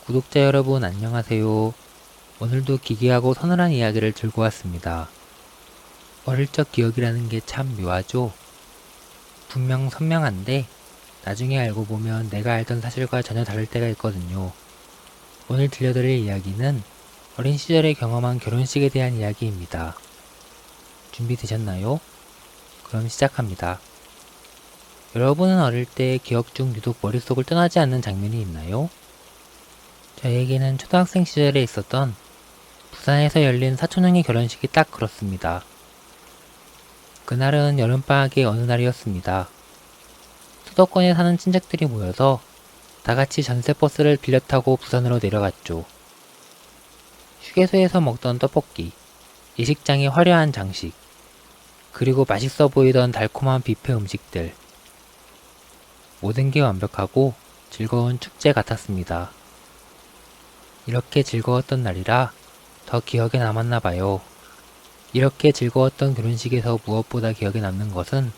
구독자 여러분 안녕하세요. 오늘도 기괴하고 서늘한 이야기를 들고 왔습니다. 어릴 적 기억이라는 게 참 묘하죠? 분명 선명한데 나중에 알고 보면 내가 알던 사실과 전혀 다를 때가 있거든요. 오늘 들려드릴 이야기는 어린 시절에 경험한 결혼식에 대한 이야기입니다. 준비되셨나요? 그럼 시작합니다. 여러분은 어릴 때 기억 중 유독 머릿속을 떠나지 않는 장면이 있나요? 저에게는 초등학생 시절에 있었던 부산에서 열린 사촌 형의 결혼식이 딱 그렇습니다. 그날은 여름방학의 어느 날이었습니다. 수도권에 사는 친척들이 모여서 다같이 전세버스를 빌려 타고 부산으로 내려갔죠. 휴게소에서 먹던 떡볶이, 예식장의 화려한 장식, 그리고 맛있어 보이던 달콤한 뷔페 음식들. 모든 게 완벽하고 즐거운 축제 같았습니다. 이렇게 즐거웠던 날이라 더 기억에 남았나 봐요. 이렇게 즐거웠던 결혼식에서 무엇보다 기억에 남는 것은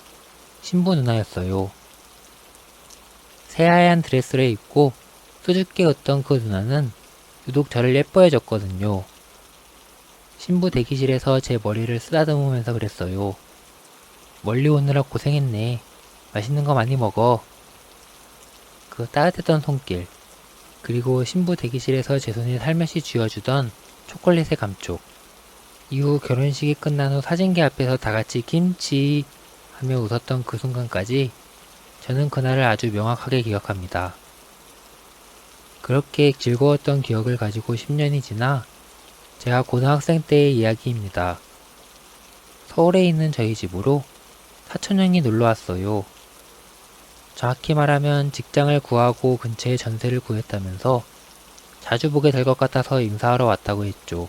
신부 누나였어요. 새하얀 드레스를 입고 수줍게 웃던 그 누나는 유독 저를 예뻐해줬거든요. 신부 대기실에서 제 머리를 쓰다듬으면서 그랬어요. 멀리 오느라 고생했네. 맛있는 거 많이 먹어. 그 따뜻했던 손길, 그리고 신부 대기실에서 제 손에 살며시 쥐어주던 초콜릿의 감촉. 이후 결혼식이 끝난 후 사진기 앞에서 다같이 김치 하며 웃었던 그 순간까지 저는 그날을 아주 명확하게 기억합니다. 그렇게 즐거웠던 기억을 가지고 10년이 지나 제가 고등학생 때의 이야기입니다. 서울에 있는 저희 집으로 사촌형이 놀러 왔어요. 정확히 말하면 직장을 구하고 근처에 전세를 구했다면서 자주 보게 될 것 같아서 인사하러 왔다고 했죠.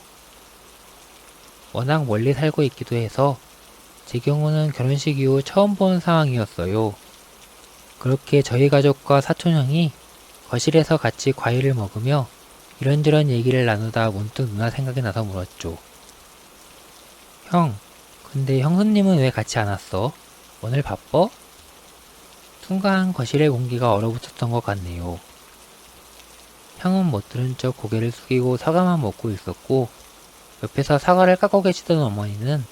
워낙 멀리 살고 있기도 해서 제 경우는 결혼식 이후 처음 본 상황이었어요. 그렇게 저희 가족과 사촌형이 거실에서 같이 과일을 먹으며 이런저런 얘기를 나누다 문득 누나 생각이 나서 물었죠. 형, 근데 형수님은 왜 같이 안 왔어? 오늘 바빠? 순간 거실의 공기가 얼어붙었던 것 같네요. 형은 못 들은 척 고개를 숙이고 사과만 먹고 있었고 옆에서 사과를 깎고 계시던 어머니는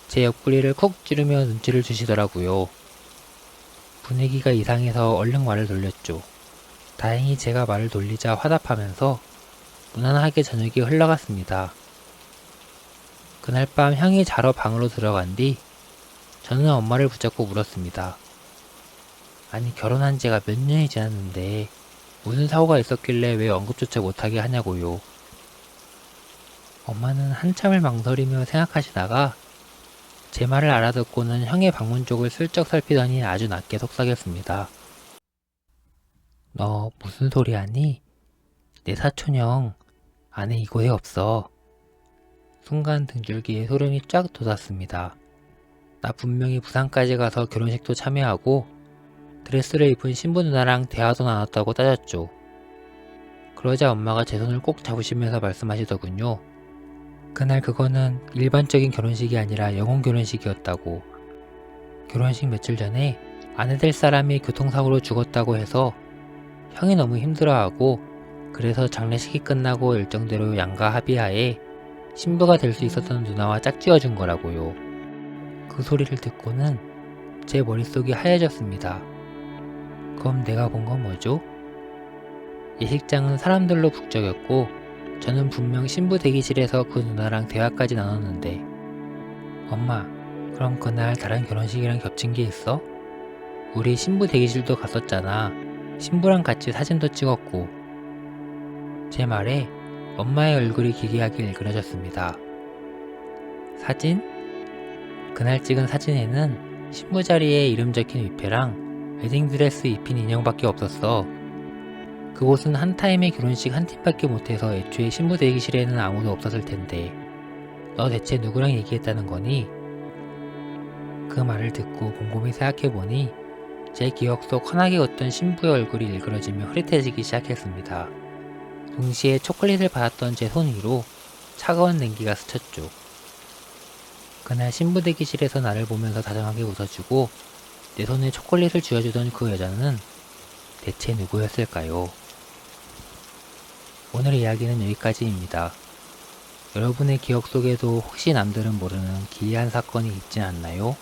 제 옆구리를 쿡 찌르며 눈치를 주시더라고요. 분위기가 이상해서 얼른 말을 돌렸죠. 다행히 제가 말을 돌리자 화답하면서 무난하게 저녁이 흘러갔습니다. 그날 밤 형이 자러 방으로 들어간 뒤 저는 엄마를 붙잡고 물었습니다. 아니 결혼한 지가 몇 년이 지났는데 무슨 사고가 있었길래 왜 언급조차 못하게 하냐고요. 엄마는 한참을 망설이며 생각하시다가 제 말을 알아듣고는 형의 방문 쪽을 슬쩍 살피더니 아주 낮게 속삭였습니다. 너 무슨 소리 하니? 내 사촌형 안에 이거에 없어. 순간 등줄기에 소름이 쫙 돋았습니다. 나 분명히 부산까지 가서 결혼식도 참여하고 드레스를 입은 신부 누나랑 대화도 나눴다고 따졌죠. 그러자 엄마가 제 손을 꼭 잡으시면서 말씀하시더군요. 그날 그거는 일반적인 결혼식이 아니라 영혼 결혼식이었다고. 결혼식 며칠 전에 아내 될 사람이 교통사고로 죽었다고 해서 형이 너무 힘들어하고 그래서 장례식이 끝나고 일정대로 양가 합의하에 신부가 될 수 있었던 누나와 짝지어준 거라고요. 그 소리를 듣고는 제 머릿속이 하얘졌습니다. 그럼 내가 본 건 뭐죠? 예식장은 사람들로 북적였고 저는 분명 신부 대기실에서 그 누나랑 대화까지 나눴는데 엄마, 그럼 그날 다른 결혼식이랑 겹친 게 있어? 우리 신부 대기실도 갔었잖아. 신부랑 같이 사진도 찍었고. 제 말에 엄마의 얼굴이 기괴하게 일그러졌습니다. 사진? 그날 찍은 사진에는 신부 자리에 이름 적힌 위패랑 웨딩드레스 입힌 인형밖에 없었어. 그곳은 한 타임의 결혼식 한 팀밖에 못해서 애초에 신부 대기실에는 아무도 없었을 텐데 너 대체 누구랑 얘기했다는 거니? 그 말을 듣고 곰곰이 생각해보니 제 기억 속 환하게 웃던 신부의 얼굴이 일그러지며 흐릿해지기 시작했습니다. 동시에 초콜릿을 받았던 제 손 위로 차가운 냉기가 스쳤죠. 그날 신부 대기실에서 나를 보면서 다정하게 웃어주고 내 손에 초콜릿을 쥐어주던 그 여자는 대체 누구였을까요? 오늘의 이야기는 여기까지입니다. 여러분의 기억 속에도 혹시 남들은 모르는 기이한 사건이 있지 않나요?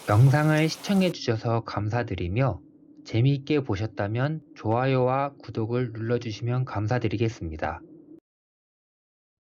영상을 시청해주셔서 감사드리며 재미있게 보셨다면 좋아요와 구독을 눌러주시면 감사드리겠습니다.